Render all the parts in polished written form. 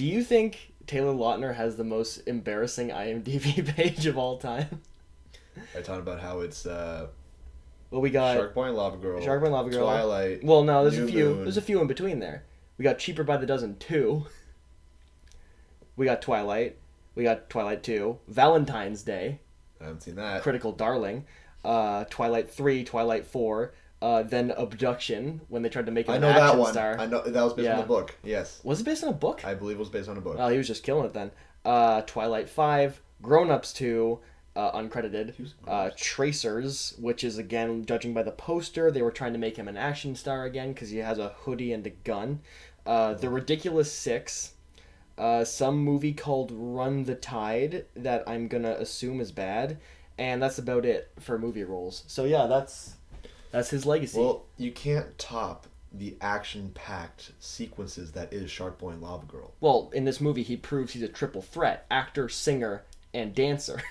Do you think Taylor Lautner has the most embarrassing IMDb page of all time? Are you talking about how it's Well, we got Sharkboy and Lavagirl, Twilight. Well, no, there's New a few. Moon. There's a few in between there. We got Cheaper by the Dozen 2. We got Twilight. We got Twilight 2. Valentine's Day. I haven't seen that. Critical Darling. Twilight 3. Twilight 4. Then Abduction, when they tried to make him an action star. I know that was based on the book. Yes. Was it based on a book? I believe it was based on a book. Well, he was just killing it then. Twilight 5. Grown Ups 2. Uncredited. Tracers, which is, again, judging by the poster, they were trying to make him an action star again because he has a hoodie and a gun. The Ridiculous 6. Some movie called Run the Tide that I'm going to assume is bad. And that's about it for movie roles. So, yeah, that's his legacy. Well, you can't top the action-packed sequences that is Sharkboy and Lavagirl. Well, in this movie, he proves he's a triple threat. Actor, singer, and dancer.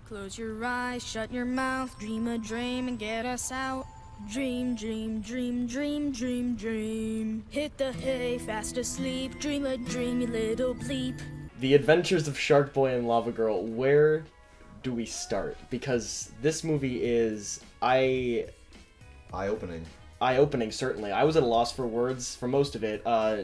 Close your eyes, shut your mouth, dream a dream and get us out. Dream, dream, dream, dream, dream, dream. Hit the hay, fast asleep, dream a dream, you little bleep. The Adventures of Sharkboy and Lavagirl, where do we start? Because this movie is... Eye-opening, certainly. I was at a loss for words for most of it.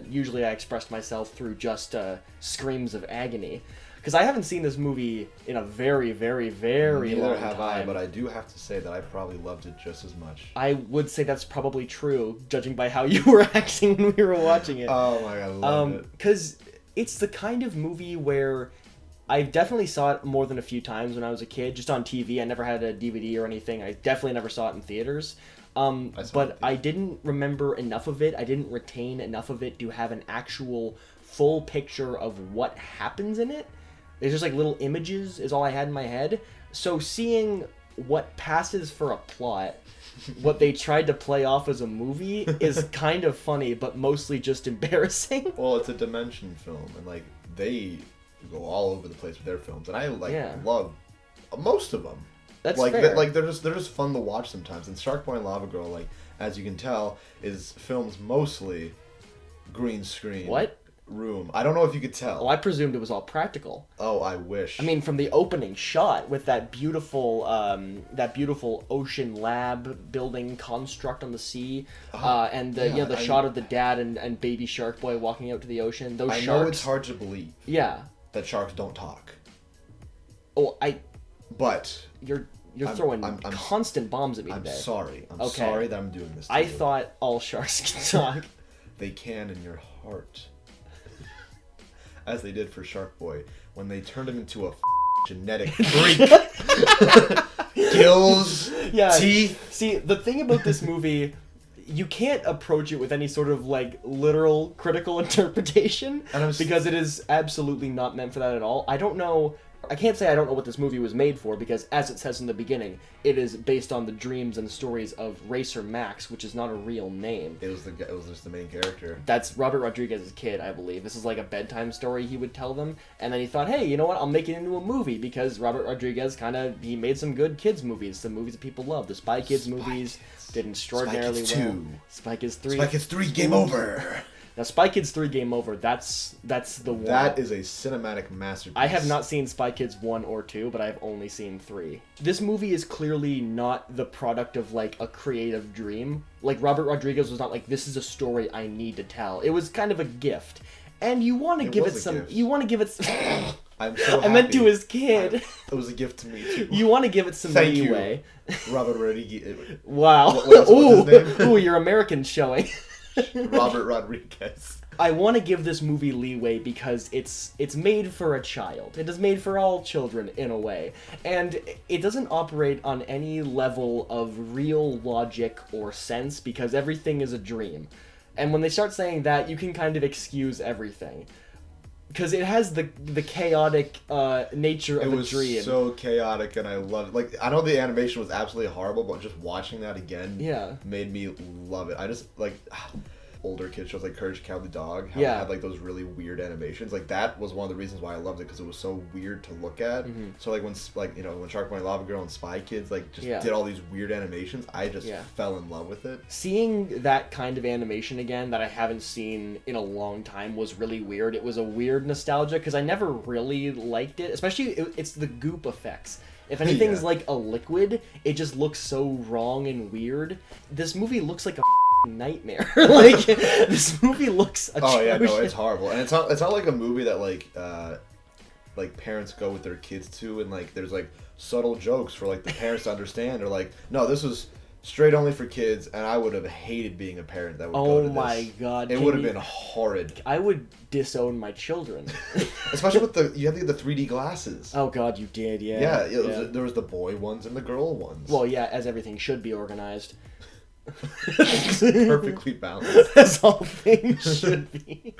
Usually I expressed myself through just screams of agony. Because I haven't seen this movie in a very, very, very long time. Neither have I, but I do have to say that I probably loved it just as much. I would say that's probably true, judging by how you were acting when we were watching it. Oh my god, I loved it. Because it's the kind of movie where I definitely saw it more than a few times when I was a kid, just on TV. I never had a DVD or anything. I definitely never saw it in theaters. But I didn't remember enough of it. I didn't retain enough of it to have an actual full picture of what happens in it. It's just like little images is all I had in my head. So seeing what passes for a plot, what they tried to play off as a movie, is kind of funny, but mostly just embarrassing. Well, it's a Dimension film, and like they go all over the place with their films, and I love most of them. That's like fair. they're just fun to watch sometimes. And Sharkboy and Lavagirl, like as you can tell, is films mostly green screen. What? Room. I don't know if you could tell. Oh, I presumed it was all practical. Oh, I wish. I mean, from the opening shot with that beautiful ocean lab building construct on the sea, and the shot of the dad and baby shark boy walking out to the ocean. Those sharks. I know it's hard to believe. Yeah. That sharks don't talk. Oh, But you're throwing constant bombs at me today. I'm sorry. I'm sorry that I'm doing this to I you. thought all sharks can talk. They can in your heart. As they did for Sharkboy when they turned him into a genetic freak. Gills, teeth. See, the thing about this movie, you can't approach it with any sort of like literal critical interpretation because it is absolutely not meant for that at all. I can't say I don't know what this movie was made for because, as it says in the beginning, it is based on the dreams and stories of Racer Max, which is not a real name. It was just the main character. That's Robert Rodriguez's kid, I believe. This is like a bedtime story he would tell them, and then he thought, hey, you know what? I'll make it into a movie because Robert Rodriguez he made some good kids movies, some movies that people love. The Spy Kids movies did extraordinarily well. Spy Kids 3. Spy Kids 3, game over. Now, Spy Kids 3 Game Over, that's the one. That is a cinematic masterpiece. I have not seen Spy Kids 1 or 2, but I've only seen 3. This movie is clearly not the product of, like, a creative dream. Like, Robert Rodriguez was not like, this is a story I need to tell. It was kind of a gift. And you want to give it some... You want to give it... I'm so happy. I meant to his kid. It was a gift to me, too. You want to give it some leeway. Robert Rodriguez. Wow. What's his name? Ooh, your American showing. Robert Rodriguez. I want to give this movie leeway because it's made for a child. It is made for all children in a way. And it doesn't operate on any level of real logic or sense because everything is a dream. And when they start saying that, you can kind of excuse everything. Because it has the chaotic nature of a dream. It was so chaotic, and I loved it. Like, I know the animation was absolutely horrible, but just watching that again made me love it. I just, like... older kid shows like Courage the Cowardly Dog, how Yeah. it had like those really weird animations. Like that was one of the reasons why I loved it, because it was so weird to look at. So like when Sharkboy and Lavagirl and Spy Kids like just did all these weird animations, I just fell in love with it. Seeing that kind of animation again that I haven't seen in a long time was really weird. It was a weird nostalgia because I never really liked it, especially it's the goop effects. If anything's like a liquid, it just looks so wrong and weird. This movie looks like a nightmare. Like this movie looks atrocious. Oh yeah, no, it's horrible, and it's not like a movie that like parents go with their kids to, and like there's like subtle jokes for like the parents to understand, or like, no, this was straight only for kids, and I would have hated being a parent that would go to this. Oh my god. It would have been horrid. I would disown my children. Especially with you had to get the 3D glasses. Oh god, you did, yeah. Yeah, there was the boy ones and the girl ones. Well, yeah, as everything should be organized. Perfectly balanced. As all things should be.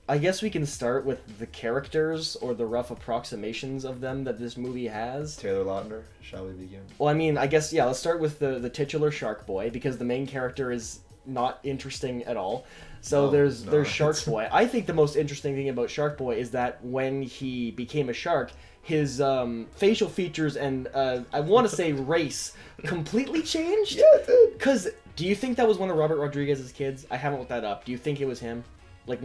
I guess we can start with the characters, or the rough approximations of them that this movie has. Taylor Lautner, shall we begin? Well, I mean, I guess, let's start with the titular Shark Boy, because the main character is not interesting at all. So there's Shark Boy. I think the most interesting thing about Shark Boy is that when he became a shark, his facial features and, I want to say race, completely changed? Yeah, it did. Because, do you think that was one of Robert Rodriguez's kids? I haven't looked that up. Do you think it was him? Do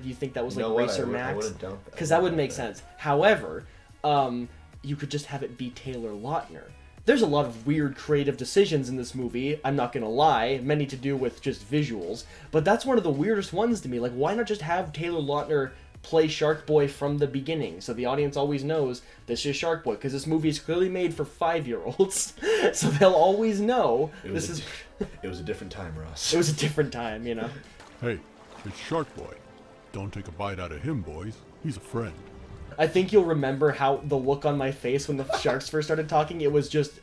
you think that was like Racer Max? I wouldn't doubt that. Because that would make sense. However, you could just have it be Taylor Lautner. There's a lot of weird creative decisions in this movie, I'm not gonna lie, many to do with just visuals, but that's one of the weirdest ones to me. Like, why not just have Taylor Lautner play Shark Boy from the beginning, so the audience always knows this is Shark Boy, because this movie is clearly made for 5-year-olds, so they'll always know It was a different time, Ross. It was a different time, you know? Hey, it's Shark Boy. Don't take a bite out of him, boys. He's a friend. I think you'll remember how the look on my face when the sharks first started talking, it was just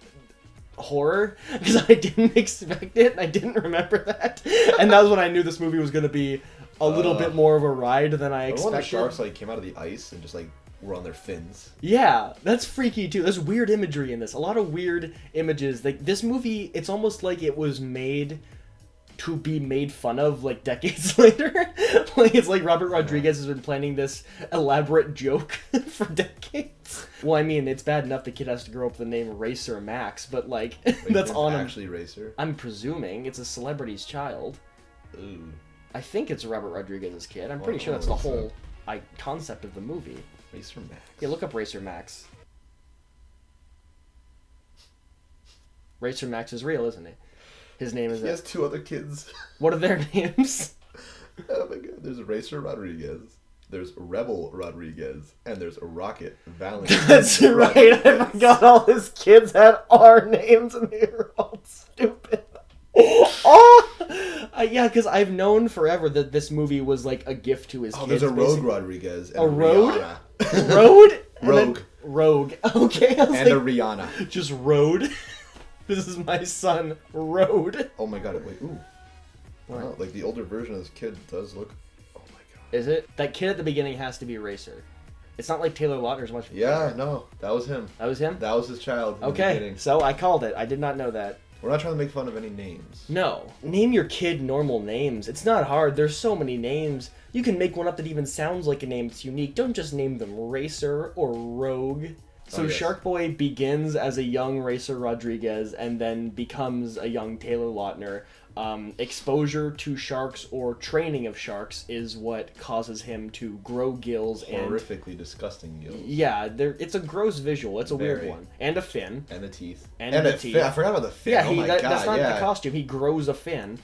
horror, because I didn't expect it, and I didn't remember that. And that was when I knew this movie was going to be a little bit more of a ride than I expected. When the sharks like came out of the ice and just like were on their fins. Yeah, that's freaky too. There's weird imagery in this. A lot of weird images. Like, this movie, it's almost like it was made to be made fun of like decades later. Like, it's like Robert Rodriguez has been planning this elaborate joke for decades. Well, I mean, it's bad enough the kid has to grow up with the name Racer Max, but like, that's on him. Actually Racer? I'm presuming it's a celebrity's child. Ooh. I think it's Robert Rodriguez's kid. I'm pretty sure that's the whole concept of the movie. Racer Max. Yeah, look up Racer Max. Racer Max is real, isn't he? His name is... He has 2 other kids. What are their names? Oh my god. There's Racer Rodriguez. There's Rebel Rodriguez. And there's Rocket Valentine. That's right. I forgot all his kids had R names and they were all stupid. Oh! Yeah, because I've known forever that this movie was like a gift to his kids. There's a Rogue Rodriguez. And a Road? Rihanna. Road? Rogue. Rogue. Okay. I was and like, a Rihanna. Just Road. This is my son, Road. Oh my god, wait, ooh. Wow, like the older version of this kid does look... Oh my god. Is it? That kid at the beginning has to be Racer. It's not like Taylor Lautner's much... Yeah, no, that was him. That was him? That was his child in the Okay, beginning. so I called it. I did not know that. We're not trying to make fun of any names. No. Name your kid normal names. It's not hard. There's so many names. You can make one up that even sounds like a name that's unique. Don't just name them Racer or Rogue. So yes. Shark Boy begins as a young Racer Rodriguez and then becomes a young Taylor Lautner. Exposure to sharks or training of sharks is what causes him to grow gills and... Horrifically disgusting gills. Yeah, it's a gross visual. It's a weird one. And a fin. And the teeth. And the teeth. I forgot about the fin. Yeah, oh my that's god, not the costume. He grows a fin,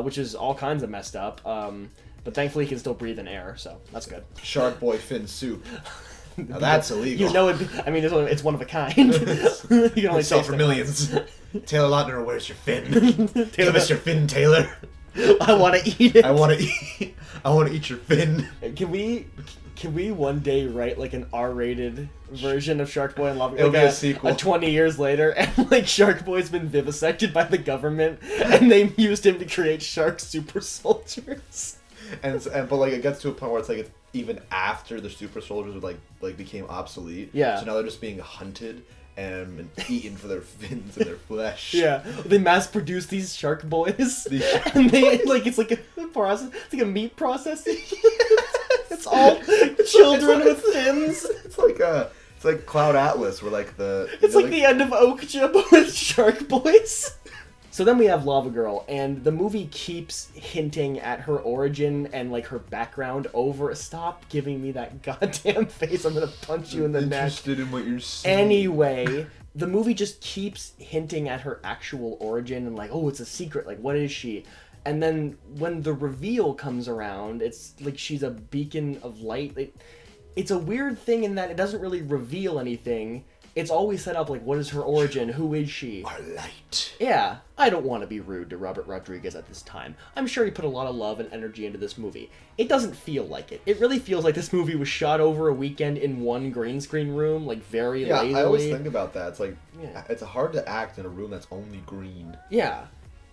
which is all kinds of messed up. But thankfully he can still breathe in air, so that's good. Shark Boy fin soup. Now that's illegal. You know it. I mean, it's one of a kind. You can only sell for millions. Taylor Lautner, where's your fin? Give us your fin, Taylor. I want to eat it. I want to eat your fin. Can we one day write like an R-rated version of Shark Boy and Lavagirl? It'll be a sequel. 20 years later, and like Shark Boy's been vivisected by the government, and they used him to create shark super soldiers. But like it gets to a point where it's like even after the super soldiers would like became obsolete. Yeah. So now they're just being hunted, and eaten for their fins and their flesh. Yeah, they mass produce these shark boys, and they like it's like a process. It's like a meat processing. It's all children with fins. It's like Cloud Atlas, where like the. It's like the end of Okja, but with shark boys. So then we have Lavagirl, and the movie keeps hinting at her origin and like her background over. Stop giving me that goddamn face! I'm gonna punch you in the neck. Interested in what you're saying. Anyway, the movie just keeps hinting at her actual origin and like, oh, it's a secret. Like, what is she? And then when the reveal comes around, it's like she's a beacon of light. It's a weird thing in that it doesn't really reveal anything. It's always set up like, what is her origin? Who is she? Our light. Yeah, I don't want to be rude to Robert Rodriguez at this time. I'm sure he put a lot of love and energy into this movie. It doesn't feel like it. It really feels like this movie was shot over a weekend in one green screen room, like very lazily. Yeah, I always think about that. It's like, it's hard to act in a room that's only green. Yeah,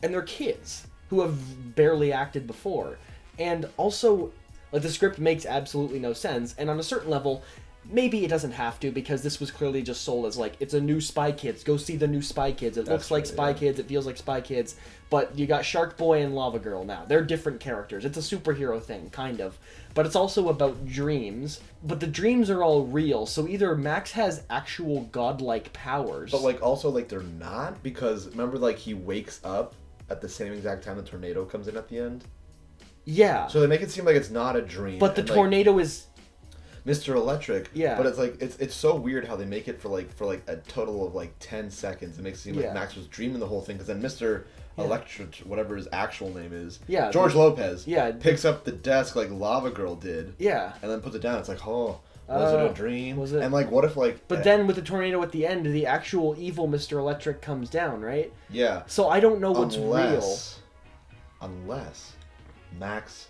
and they're kids who have barely acted before. And also, like, the script makes absolutely no sense, and on a certain level, maybe it doesn't have to, because this was clearly just sold as, like, it's a new Spy Kids. Go see the new Spy Kids. It looks like Spy Kids. It feels like Spy Kids. But you got Sharkboy and Lavagirl now. They're different characters. It's a superhero thing, kind of. But it's also about dreams. But the dreams are all real, so either Max has actual godlike powers. But, like, also, like, they're not, because remember, like, he wakes up at the same exact time the tornado comes in at the end? Yeah. So they make it seem like it's not a dream. But the tornado is... Mr. Electric. Yeah. But it's like it's so weird how they make it for like a total of like 10 seconds. It makes it seem like Max was dreaming the whole thing, because then Mr. Electric, whatever his actual name is, George Lopez, picks up the desk like Lavagirl did. Yeah. And then puts it down. It's like, oh, was it a dream? Was it? And like, what if like? But then with the tornado at the end, the actual evil Mr. Electric comes down, right? Yeah. So I don't know what's real. Unless Max.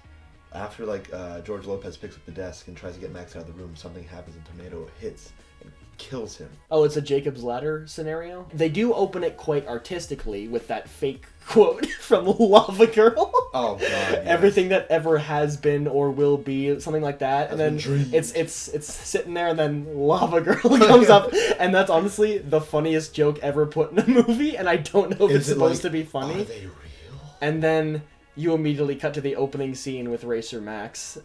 After, like, George Lopez picks up the desk and tries to get Max out of the room, something happens and tornado hits and kills him. Oh, it's a Jacob's Ladder scenario? They do open it quite artistically with that fake quote from Lavagirl. Oh, God, yes. Everything that ever has been or will be, something like that. And then it's sitting there, and then Lavagirl comes up, and that's honestly the funniest joke ever put in a movie, and I don't know if it's supposed to be funny. Are they real? And then you immediately cut to the opening scene with Racer Max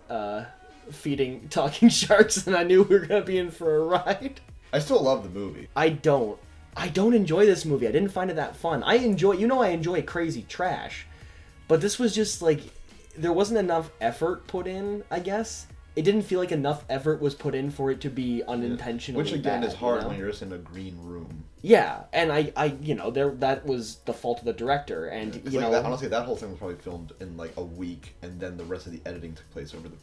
feeding talking sharks, and I knew we were going to be in for a ride. I still love the movie. I don't enjoy this movie. I didn't find it that fun. I enjoy crazy trash, but this was just like, there wasn't enough effort put in, I guess. It didn't feel like enough effort was put in for it to be unintentionally Which again bad, is hard when you're just in a green room. Yeah, and I that was the fault of the director, and honestly, that whole thing was probably filmed in like a week, and then the rest of the editing took place over the.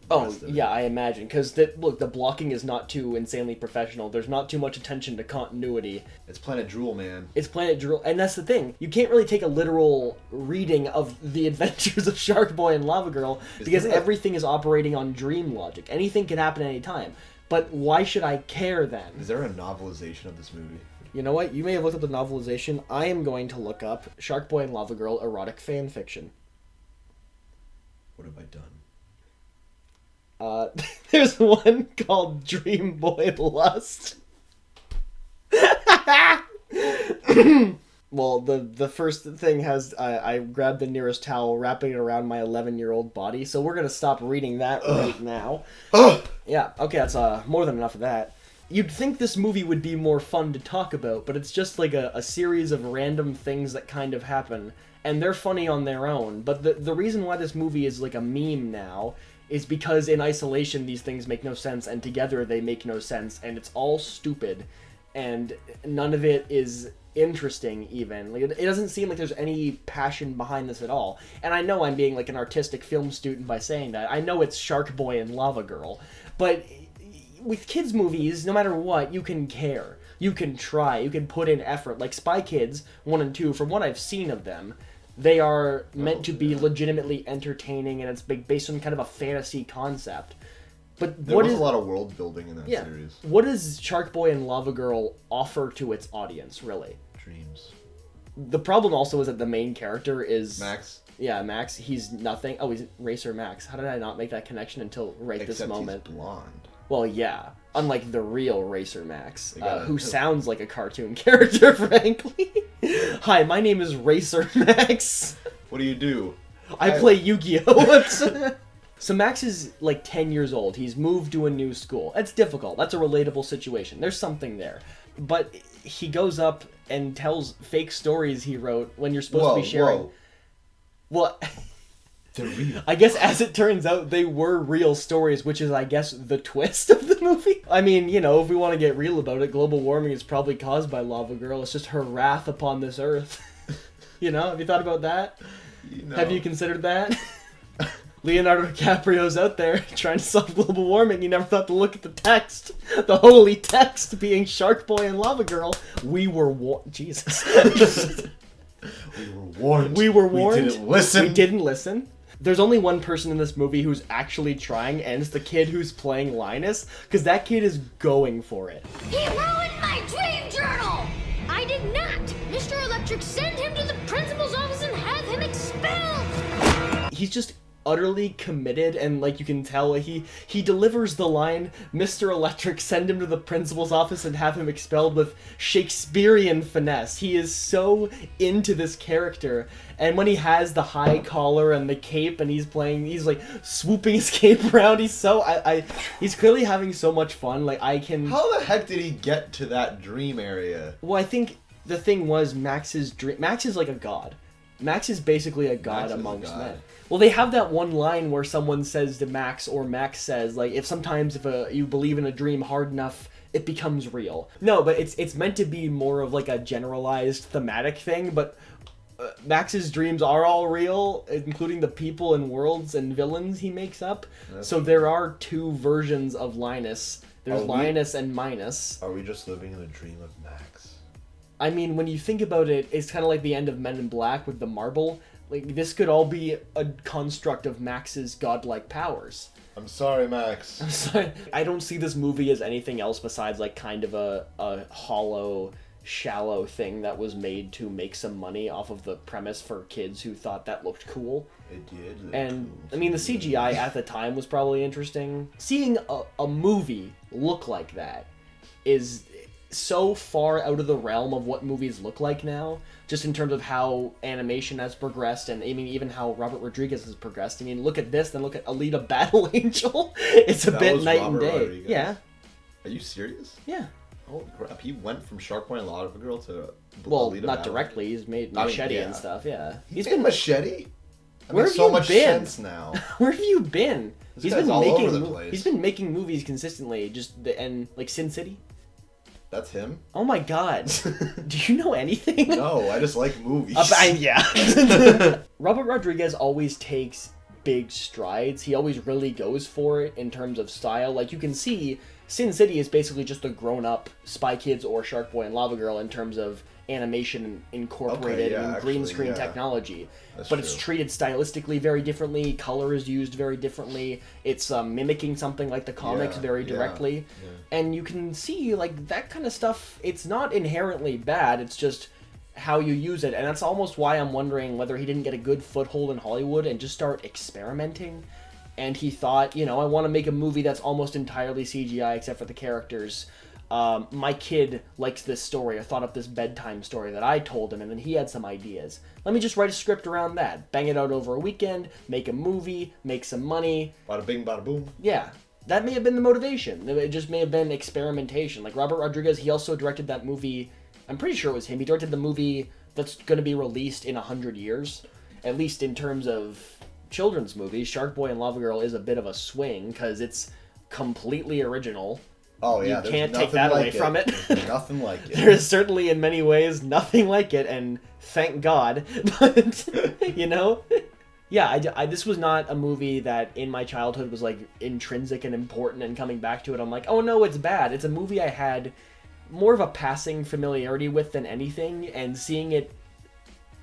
I imagine, because the blocking is not too insanely professional. There's not too much attention to continuity. It's Planet Drool, man. It's Planet Drool, and that's the thing. You can't really take a literal reading of the adventures of Sharkboy and Lavagirl, because everything is operating on dream logic. Anything can happen at any time. But why should I care then? Is there a novelization of this movie? You know what? You may have looked up the novelization. I am going to look up Sharkboy and Lavagirl erotic fan fiction. What have I done? There's one called Dream Boy Lust. Well, the first thing has I grabbed the nearest towel, wrapping it around my 11-year-old body. So we're gonna stop reading that right now. Yeah, okay, that's more than enough of that. You'd think this movie would be more fun to talk about, but it's just like a series of random things that kind of happen, and they're funny on their own. But the reason why this movie is like a meme now is because in isolation these things make no sense, and together they make no sense, and it's all stupid, and none of it is interesting even. Like, it doesn't seem like there's any passion behind this at all. And I know I'm being like an artistic film student by saying that. I know it's Sharkboy and Lavagirl, but with kids movies, no matter what, you can care. You can try. You can put in effort. Like Spy Kids 1 and 2, from what I've seen of them, they are meant to be legitimately entertaining, and it's based on kind of a fantasy concept. But there was a lot of world building in that series. What does Sharkboy and Lavagirl offer to its audience, really? Dreams. The problem also is that the main character is... Max? Yeah, Max. He's nothing. Oh, he's Racer Max. How did I not make that connection until this moment? He's blonde. Well, yeah. Unlike the real Racer Max, who sounds like a cartoon character, frankly. Hi, my name is Racer Max. What do you do? I play Yu-Gi-Oh! So Max is like 10 years old. He's moved to a new school. That's difficult. That's a relatable situation. There's something there. But he goes up and tells fake stories he wrote when you're supposed to be sharing. Whoa. Well, they're real. I guess as it turns out, they were real stories, which is, I guess, the twist of the movie. I mean, you know, if we want to get real about it, global warming is probably caused by Lavagirl. It's just her wrath upon this earth. You know, have you thought about that? Have you considered that? Leonardo DiCaprio's out there trying to solve global warming. You never thought to look at the text. The holy text being Sharkboy and Lavagirl. We were warned. Jesus. We were warned. We were warned. We didn't listen. We didn't listen. There's only one person in this movie who's actually trying, and it's the kid who's playing Linus, because that kid is going for it. He ruined my dream journal! I did not! Mr. Electric, send him to the principal's office and have him expelled! He's just utterly committed, and like you can tell, he delivers the line, Mr. Electric, send him to the principal's office and have him expelled, with Shakespearean finesse. He is so into this character, and when he has the high collar and the cape and he's like swooping his cape around, he's so he's clearly having so much fun. Like, how the heck did he get to that dream area? Well, I think the thing was Max's dream. Max is like a god. Max is basically a god amongst men. Well, they have that one line where someone says to Max, or Max says, like, if you believe in a dream hard enough, it becomes real. No, but it's meant to be more of like a generalized thematic thing, but Max's dreams are all real, including the people and worlds and villains he makes up. So there are two versions of Linus. There's Linus and Minus. Are we just living in a dream of Max? I mean, when you think about it, it's kind of like the end of Men in Black with the marble. Like, this could all be a construct of Max's godlike powers. I'm sorry, Max. I'm sorry. I don't see this movie as anything else besides, like, kind of a hollow, shallow thing that was made to make some money off of the premise for kids who thought that looked cool. It did. And, I mean, the CGI at the time was probably interesting. Seeing a movie look like that is so far out of the realm of what movies look like now, just in terms of how animation has progressed, and I mean even how Robert Rodriguez has progressed. I mean, look at this, then look at Alita Battle Angel. It's a bit night and day. Rodriguez. Yeah. Are you serious? Yeah. Holy crap, he went from Sharkboy and Lavagirl to Alita Battle? Directly. He's made Machete and stuff, yeah. He's been Machete? Where have so you much been? sense now. Where have you been? He's been all over the place. He's been making movies consistently, and like Sin City. That's him? Oh my god. Do you know anything? No, I just like movies. Yeah. Robert Rodriguez always takes big strides. He always really goes for it in terms of style. Like, you can see Sin City is basically just a grown-up Spy Kids or Sharkboy and Lavagirl in terms of animation incorporated and green screen technology. But it's treated stylistically very differently. Color is used very differently. It's mimicking something like the comics very directly. And you can see, like, that kind of stuff, it's not inherently bad. It's just how you use it. And that's almost why I'm wondering whether he didn't get a good foothold in Hollywood and just start experimenting. And he thought, you know, I want to make a movie that's almost entirely CGI except for the characters. My kid likes this story. I thought up this bedtime story that I told him, and then he had some ideas. Let me just write a script around that. Bang it out over a weekend, make a movie, make some money. Bada bing, bada boom. Yeah. That may have been the motivation. It just may have been experimentation. Like Robert Rodriguez, he also directed that movie. I'm pretty sure it was him. He directed the movie that's going to be released in 100 years. At least in terms of children's movies. Sharkboy and Lavagirl is a bit of a swing because it's completely original. Oh yeah, you can't take that away from it. There's nothing like it. There is certainly, in many ways, nothing like it, and thank God. But you know, yeah, this was not a movie that in my childhood was like intrinsic and important. And coming back to it, I'm like, oh no, it's bad. It's a movie I had more of a passing familiarity with than anything, and seeing it,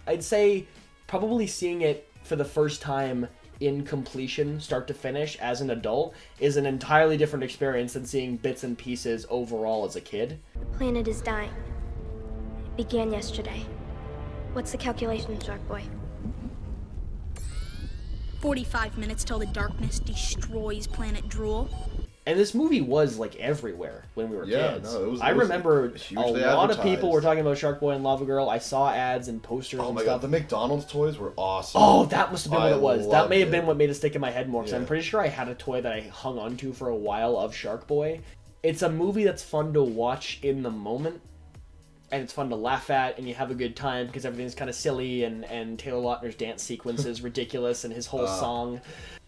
I'd say, probably seeing it for the first time in completion, start to finish, as an adult, is an entirely different experience than seeing bits and pieces overall as a kid. The planet is dying. It began yesterday. What's the calculation, Sharkboy? 45 minutes till the darkness destroys Planet Drool. And this movie was like everywhere when we were kids. No, I remember a lot of people were talking about Sharkboy and Lavagirl. I saw ads and posters and stuff. Oh my god, the McDonald's toys were awesome. Oh, that must have been what it was. That may have been what made it stick in my head more, because I'm pretty sure I had a toy that I hung onto for a while of Sharkboy. It's a movie that's fun to watch in the moment, and it's fun to laugh at, and you have a good time because everything's kind of silly, and Taylor Lautner's dance sequence is ridiculous, and his whole song.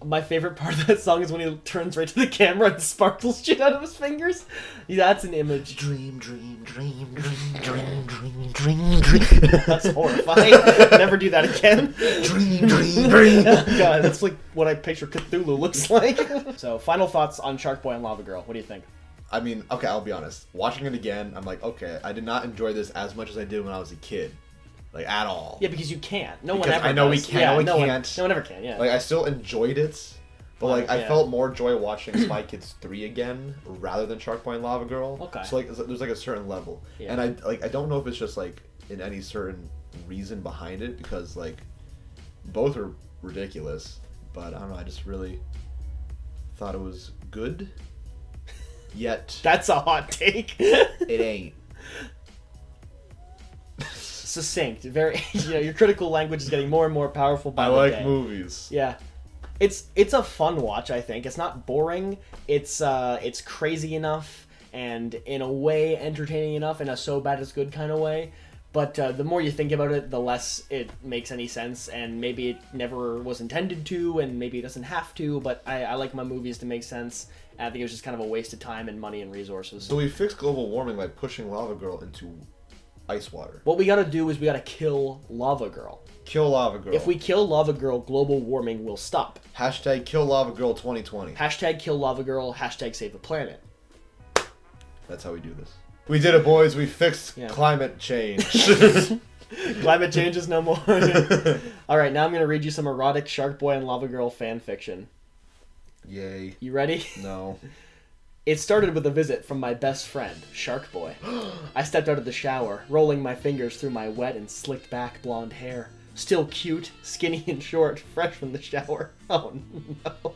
My favorite part of that song is when he turns right to the camera and sparkles shit out of his fingers. Yeah, that's an image. Dream, dream, dream, dream, dream, dream, dream, dream. That's horrifying. Never do that again. Dream, dream, dream. Oh, God, that's like what I picture Cthulhu looks like. So, final thoughts on Sharkboy and Lavagirl. What do you think? I mean, okay, I'll be honest. Watching it again, I'm like, okay, I did not enjoy this as much as I did when I was a kid. Like, at all. Yeah, because you can't. No because one ever I know does. we can't. Yeah, no one can't. No one ever can, yeah. Like, I still enjoyed it, but, like, I felt more joy watching Spy Kids 3 again rather than Sharkboy and Lavagirl. Okay. So, like, there's, like, a certain level. Yeah. And I don't know if it's just, like, in any certain reason behind it, because, like, both are ridiculous, but I don't know, I just really thought it was good. Yet that's a hot take. It ain't. Succinct, very. Your critical language is getting more and more powerful by the day. I like movies. Yeah, it's a fun watch. I think it's not boring. It's crazy enough and in a way entertaining enough in a so bad it's good kind of way. But the more you think about it, the less it makes any sense, and maybe it never was intended to, and maybe it doesn't have to, but I like my movies to make sense. I think it was just kind of a waste of time and money and resources. So we fixed global warming by pushing Lavagirl into ice water. What we gotta do is we gotta kill Lavagirl. Kill Lavagirl. If we kill Lavagirl, global warming will stop. Hashtag kill Lavagirl 2020. Hashtag kill Lavagirl, hashtag save the planet. That's how we do this. We did it, boys. We fixed climate change. Climate change is no more. Alright, now I'm going to read you some erotic Sharkboy and Lavagirl fan fiction. Yay. You ready? No. It started with a visit from my best friend, Sharkboy. I stepped out of the shower, rolling my fingers through my wet and slicked back blonde hair. Still cute, skinny and short, fresh from the shower. Oh no.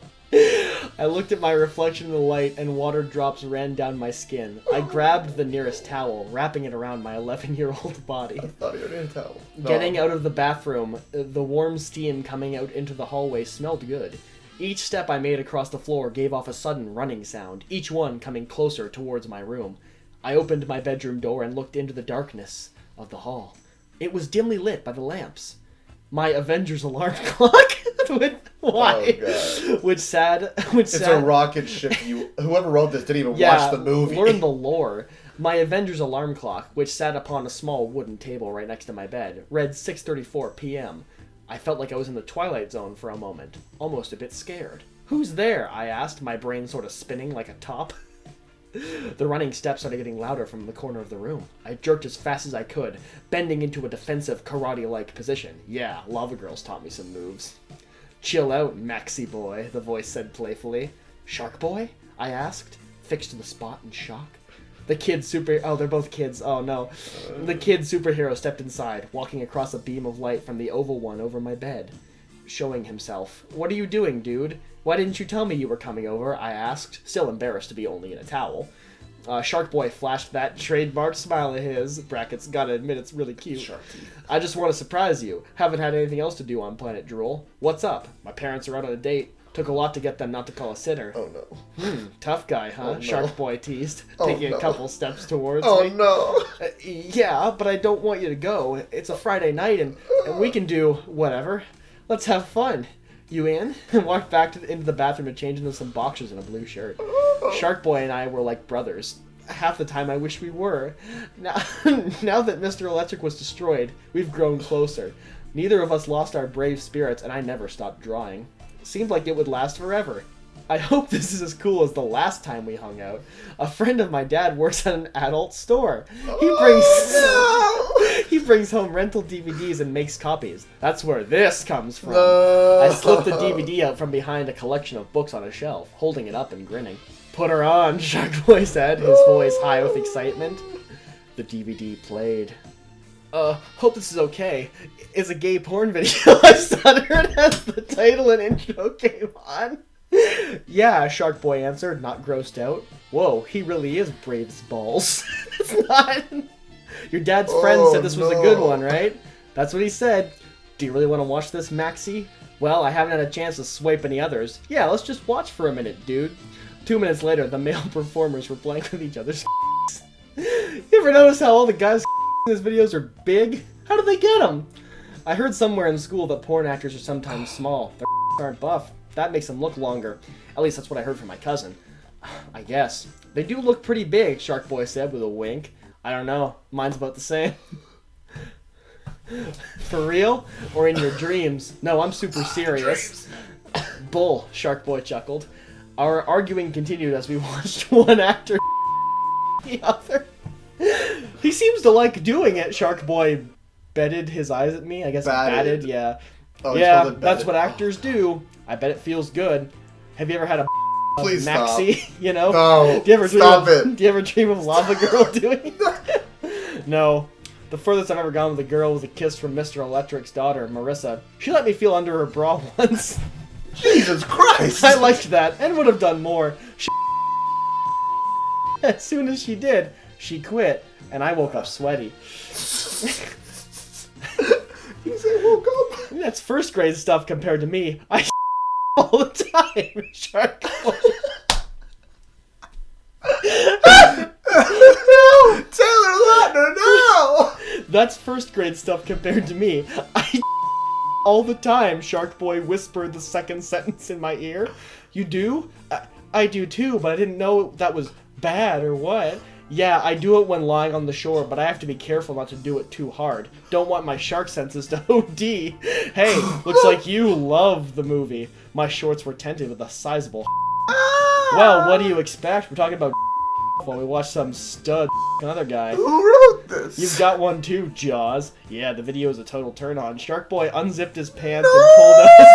I looked at my reflection in the light, and water drops ran down my skin. I grabbed the nearest towel, wrapping it around my 11-year-old body. I thought you were in a towel. No. Getting out of the bathroom, the warm steam coming out into the hallway smelled good. Each step I made across the floor gave off a sudden running sound, each one coming closer towards my room. I opened my bedroom door and looked into the darkness of the hall. It was dimly lit by the lamps. My Avengers alarm clock. Why? Oh, God. It's a rocket ship. Whoever wrote this didn't even watch the movie. Learn the lore. My Avengers alarm clock, which sat upon a small wooden table right next to my bed, read 6:34 p.m. I felt like I was in the Twilight Zone for a moment, almost a bit scared. Who's there? I asked, my brain sort of spinning like a top. The running steps started getting louder from the corner of the room. I jerked as fast as I could, bending into a defensive karate-like position. Yeah, Lavagirl's taught me some moves. Chill out, Maxi boy, the voice said playfully. Sharkboy? I asked, fixed to the spot in shock. The kid Oh, they're both kids. Oh, no. The kid superhero stepped inside, walking across a beam of light from the oval one over my bed, showing himself. What are you doing, dude? Why didn't you tell me you were coming over? I asked, still embarrassed to be only in a towel. Sharkboy flashed that trademark smile of his. Brackets, gotta admit it's really cute. Shark teeth. I just want to surprise you. Haven't had anything else to do on Planet Drool. What's up? My parents are out on a date. Took a lot to get them not to call a sitter. Oh no. Tough guy, huh? Oh, no. Sharkboy teased, taking a couple steps towards me. Oh no. Yeah, but I don't want you to go. It's a Friday night and we can do whatever. Let's have fun. You in? And walked back into the bathroom to change into some boxers and a blue shirt. Sharkboy and I were like brothers. Half the time I wish we were. Now that Mr. Electric was destroyed, we've grown closer. Neither of us lost our brave spirits, and I never stopped drawing. Seemed like it would last forever. I hope this is as cool as the last time we hung out. A friend of my dad works at an adult store. He brings home rental DVDs and makes copies. That's where this comes from. I slipped the DVD out from behind a collection of books on a shelf, holding it up and grinning. Put her on, Sharkboy said, his voice high with excitement. The DVD played. Hope this is okay. It's a gay porn video. I stuttered as the title and intro came on. Yeah, Sharkboy answered, not grossed out. Whoa, he really is brave as balls. It's not. Your dad's friend said this was a good one, right? That's what he said. Do you really want to watch this, Maxie? Well, I haven't had a chance to swipe any others. Yeah, let's just watch for a minute, dude. 2 minutes later, the male performers were playing with each other's You ever notice how all the guys in his videos are big? How do they get them? I heard somewhere in school that porn actors are sometimes small. Their aren't buff. That makes them look longer. At least that's what I heard from my cousin. I guess. They do look pretty big, Sharkboy said with a wink. I don't know. Mine's about the same. For real? Or in your dreams? No, I'm super serious. Bull, Sharkboy chuckled. Our arguing continued as we watched one actor the other. He seems to like doing it, Sharkboy betted his eyes at me. I guess batted, yeah. Oh, yeah, that's what actors do. I bet it feels good. Have you ever had a Please Maxie, stop. you know? No, do you ever stop it. Do you ever dream of Lavagirl doing it? No. The furthest I've ever gone with a girl was a kiss from Mr. Electric's daughter, Marissa. She let me feel under her bra once. Jesus Christ! I liked that, and would have done more. As soon as she did, she quit, and I woke up sweaty. You say woke up? That's first grade stuff compared to me. I all the time, Shark. No! Taylor Lautner, no! That's first grade stuff compared to me. I all the time, Sharkboy whispered the second sentence in my ear. You do? I do too, but I didn't know that was bad or what. Yeah, I do it when lying on the shore, but I have to be careful not to do it too hard. Don't want my shark senses to OD. Hey, looks like you love the movie. My shorts were tinted with a sizable Well, what do you expect? We're talking about while we watch some stud another guy. Who wrote this? You've got one too, Jaws. Yeah, the video is a total turn on. Sharkboy unzipped his pants and pulled out his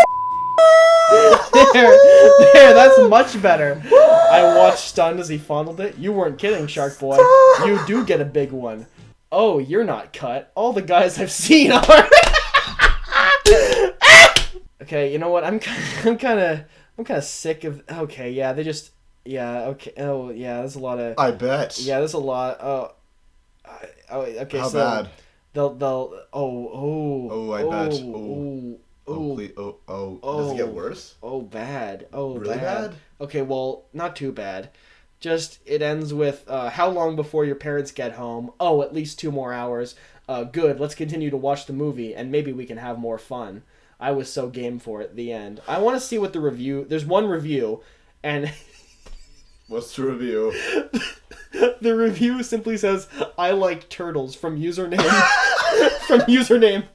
there, that's much better. I watched stunned as he fondled it. You weren't kidding, Sharkboy. You do get a big one. Oh, you're not cut. All the guys I've seen are. Okay, you know what? I'm kind of sick of. Okay, yeah, they just. Yeah. Okay. Oh, yeah. There's a lot of. I bet. Yeah, there's a lot. Oh. Okay. How so bad? They'll. Oh. I bet. Oh. Oh, please. Oh. Does it get worse? Oh, bad. Oh, really bad? Okay, well, not too bad. Just, it ends with, how long before your parents get home? Oh, at least 2 more hours. Good, let's continue to watch the movie, and maybe we can have more fun. I was so game for it, the end. I want to see what the review... There's one review, and... What's the review? The review simply says, I like turtles, from username... from username...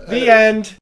The end.